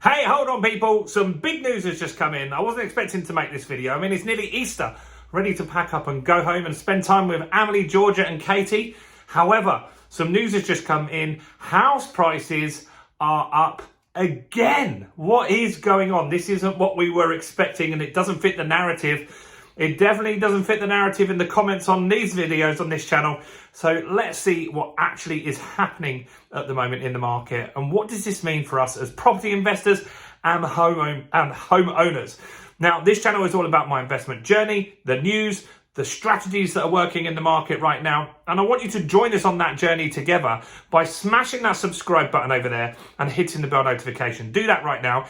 Hey, hold on people, some big news has just come in. I wasn't expecting to make this video. I mean, it's nearly Easter, ready to pack up and go home and spend time with Emily, Georgia and Katie. However, some news has just come in. House prices are up again. What is going on? This isn't what we were expecting and it doesn't fit the narrative. It definitely doesn't fit the narrative in the comments on these videos on this channel. So let's see what actually is happening at the moment in the market and what does this mean for us as property investors and homeowners. Now, this channel is all about my investment journey, the news, the strategies that are working in the market right now. And I want you to join us on that journey together by smashing that subscribe button over there and hitting the bell notification. Do that right now.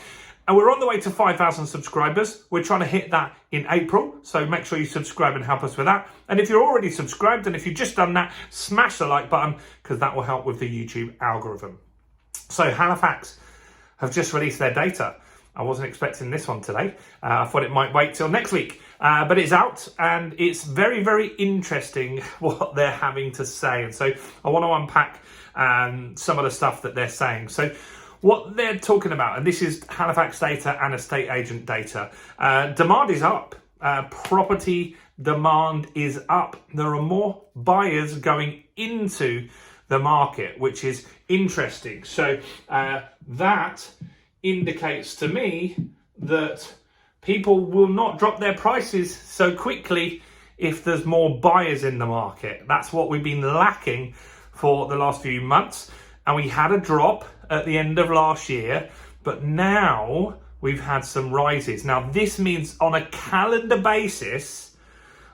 And we're on the way to 5,000 subscribers. We're trying to hit that in April. So make sure you subscribe and help us with that. And if you're already subscribed and if you've just done that, smash the like button because that will help with the YouTube algorithm. So Halifax have just released their data. I wasn't expecting this one today. I thought it might wait till next week. But it's out and it's very, very interesting what they're having to say. And so I want to unpack some of the stuff that they're saying. So what they're talking about, and this is Halifax data and estate agent data, demand is up. Property demand is up. There are more buyers going into the market, which is interesting. So that indicates to me that people will not drop their prices so quickly if there's more buyers in the market. That's what we've been lacking for the last few months. And we had a drop at the end of last year, but now we've had some rises. Now, this means on a calendar basis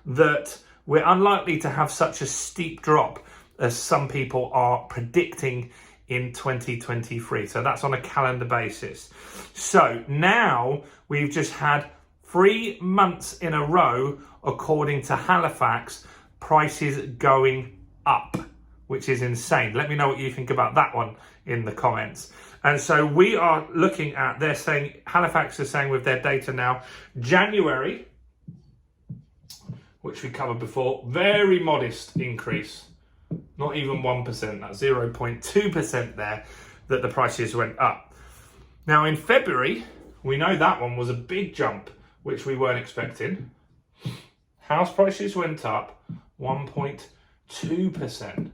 that we're unlikely to have such a steep drop as some people are predicting in 2023. So that's on a calendar basis. So now we've just had 3 months in a row, according to Halifax, prices going up, which is insane. Let me know what you think about that one in the comments. And so we are looking at, they're saying, Halifax is saying with their data now, January, which we covered before, very modest increase. Not even 1%, that's 0.2% there, that the prices went up. Now in February, we know that one was a big jump, which we weren't expecting. House prices went up 1.2%.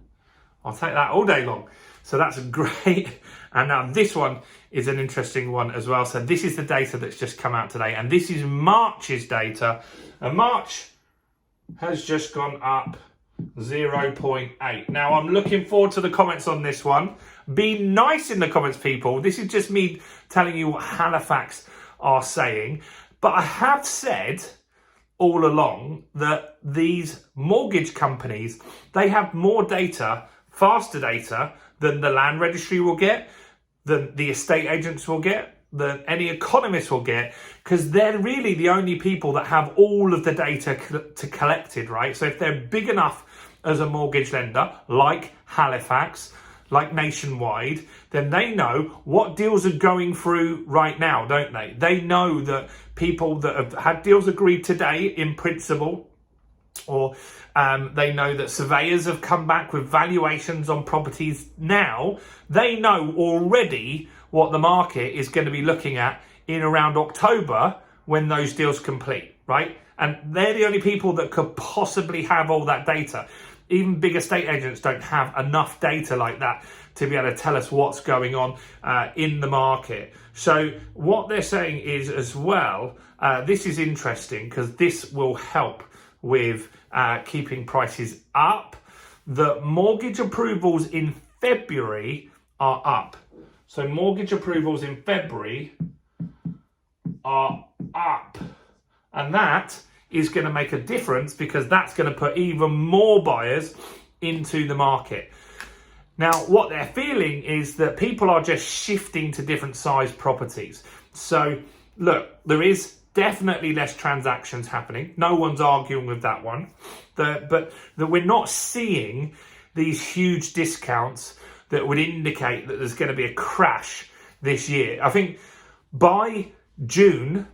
I'll take that all day long. So that's great. And now this one is an interesting one as well. So this is the data that's just come out today. And this is March's data. And March has just gone up 0.8. Now I'm looking forward to the comments on this one. Be nice in the comments, people. This is just me telling you what Halifax are saying. But I have said all along that these mortgage companies, they have more data, faster data than the land registry will get, than the estate agents will get, than any economist will get, because they're really the only people that have all of the data collected, right? So if they're big enough as a mortgage lender, like Halifax, like Nationwide, then they know what deals are going through right now, don't they? They know that people that have had deals agreed today in principle, or they know that surveyors have come back with valuations on properties now. They know already what the market is going to be looking at in around October when those deals complete, right? And they're the only people that could possibly have all that data. Even big estate agents don't have enough data like that to be able to tell us what's going on in the market. So what they're saying is as well, this is interesting because this will help with keeping prices up. The mortgage approvals in February are up. So mortgage approvals in February are up. And that is going to make a difference because that's going to put even more buyers into the market. Now, what they're feeling is that people are just shifting to different size properties. So look, there is definitely less transactions happening. No one's arguing with that one. But we're not seeing these huge discounts that would indicate that there's going to be a crash this year. I think by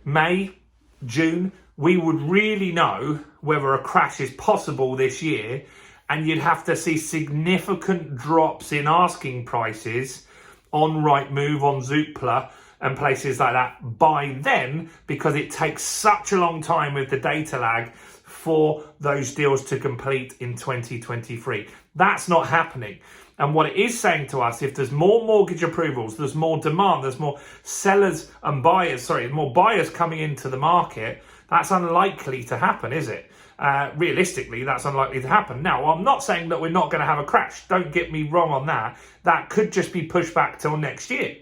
May, June, we would really know whether a crash is possible this year, and you'd have to see significant drops in asking prices on Rightmove, on Zoopla, and places like that by then, because it takes such a long time with the data lag for those deals to complete in 2023. That's not happening. And what it is saying to us, if there's more mortgage approvals, there's more demand, there's more more buyers coming into the market, that's unlikely to happen, is it? Realistically, that's unlikely to happen. Now, I'm not saying that we're not going to have a crash. Don't get me wrong on that. That could just be pushed back till next year.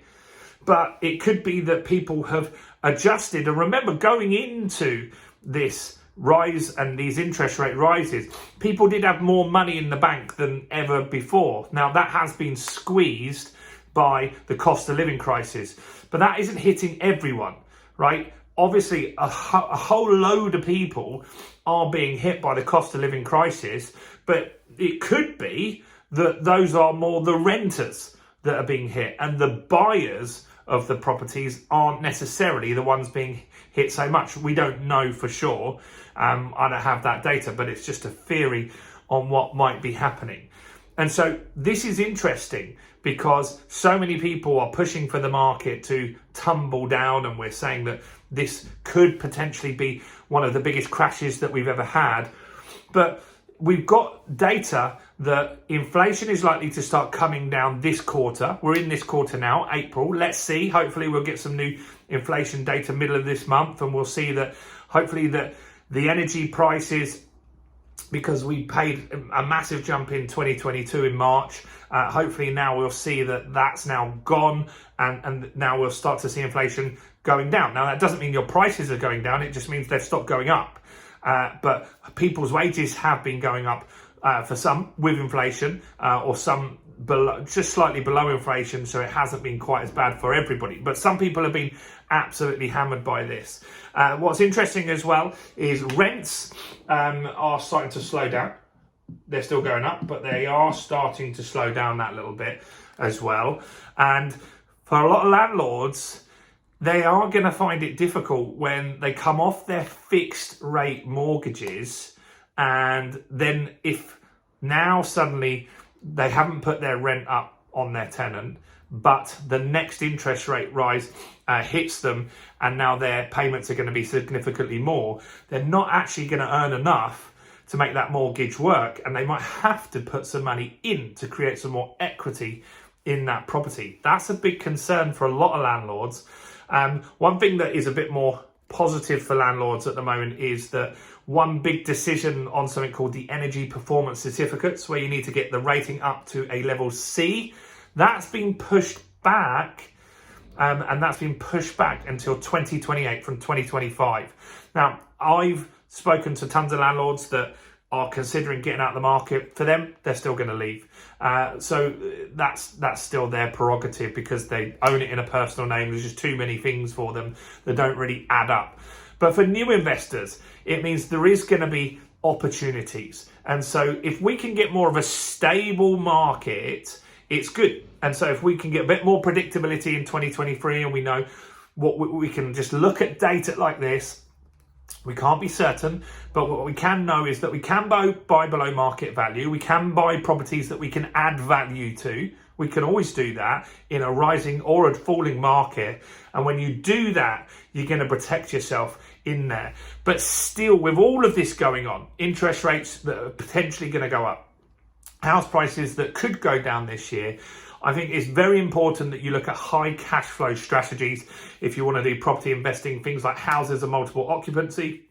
But it could be that people have adjusted. And remember, going into this rise and these interest rate rises, people did have more money in the bank than ever before. Now, that has been squeezed by the cost of living crisis, but that isn't hitting everyone, right? Obviously, a whole load of people are being hit by the cost of living crisis, but it could be that those are more the renters that are being hit, and the buyers of the properties aren't necessarily the ones being hit so much. We don't know for sure. I don't have that data, but it's just a theory on what might be happening. And so this is interesting because so many people are pushing for the market to tumble down, and we're saying that this could potentially be one of the biggest crashes that we've ever had. But we've got data that inflation is likely to start coming down this quarter. We're in this quarter now, April. Let's see. Hopefully we'll get some new inflation data middle of this month, and we'll see that hopefully that the energy prices, because we paid a massive jump in 2022 in March, hopefully now we'll see that that's now gone, and now we'll start to see inflation going down. Now, that doesn't mean your prices are going down. It just means they've stopped going up. But people's wages have been going up for some with inflation, or some below, just slightly below inflation, so it hasn't been quite as bad for everybody. But some people have been absolutely hammered by this. What's interesting as well is rents are starting to slow down. They're still going up, but they are starting to slow down that little bit as well. And for a lot of landlords, they are going to find it difficult when they come off their fixed rate mortgages, and then if now suddenly they haven't put their rent up on their tenant, but the next interest rate rise hits them, and now their payments are going to be significantly more, they're not actually going to earn enough to make that mortgage work, and they might have to put some money in to create some more equity in that property. That's a big concern for a lot of landlords. One thing that is a bit more positive for landlords at the moment is that one big decision on something called the energy performance certificates, where you need to get the rating up to a level C, that's been pushed back, and that's been pushed back until 2028 from 2025. Now, I've spoken to tons of landlords that are considering getting out of the market. For them, they're still going to leave. So that's still their prerogative, because they own it in a personal name. There's just too many things for them that don't really add up. But for new investors, it means there is going to be opportunities. And so if we can get more of a stable market, it's good. And so if we can get a bit more predictability in 2023, and we know what we can just look at data like this, we can't be certain, but what we can know is that we can buy below market value. We can buy properties that we can add value to. We can always do that in a rising or a falling market. And when you do that, you're going to protect yourself in there. But still, with all of this going on, interest rates that are potentially going to go up, house prices that could go down this year, I think it's very important that you look at high cash flow strategies if you want to do property investing, things like houses of multiple occupancy,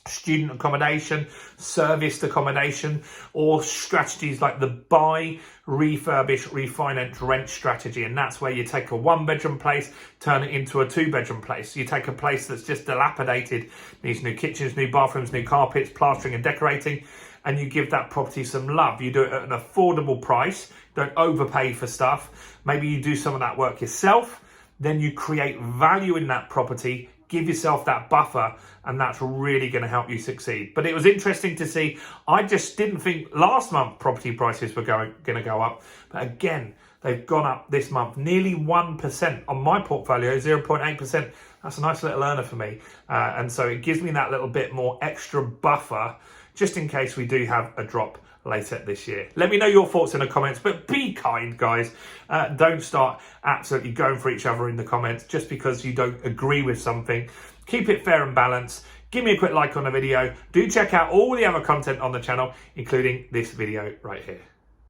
student accommodation, serviced accommodation, or strategies like the buy, refurbish, refinance, rent strategy. And that's where you take a one-bedroom place, turn it into a two-bedroom place. You take a place that's just dilapidated, needs new kitchens, new bathrooms, new carpets, plastering and decorating, and you give that property some love. You do it at an affordable price. Don't overpay for stuff. Maybe you do some of that work yourself. Then you create value in that property, give yourself that buffer, and that's really going to help you succeed. But it was interesting to see. I just didn't think last month property prices were going to go up. But again, They've gone up this month nearly 1%. On my portfolio, 0.8%. That's a nice little earner for me. And so it gives me that little bit more extra buffer just in case we do have a drop later this year. Let me know your thoughts in the comments, but be kind, guys. Don't start absolutely going for each other in the comments just because you don't agree with something. Keep it fair and balanced. Give me a quick like on the video. Do check out all the other content on the channel, including this video right here.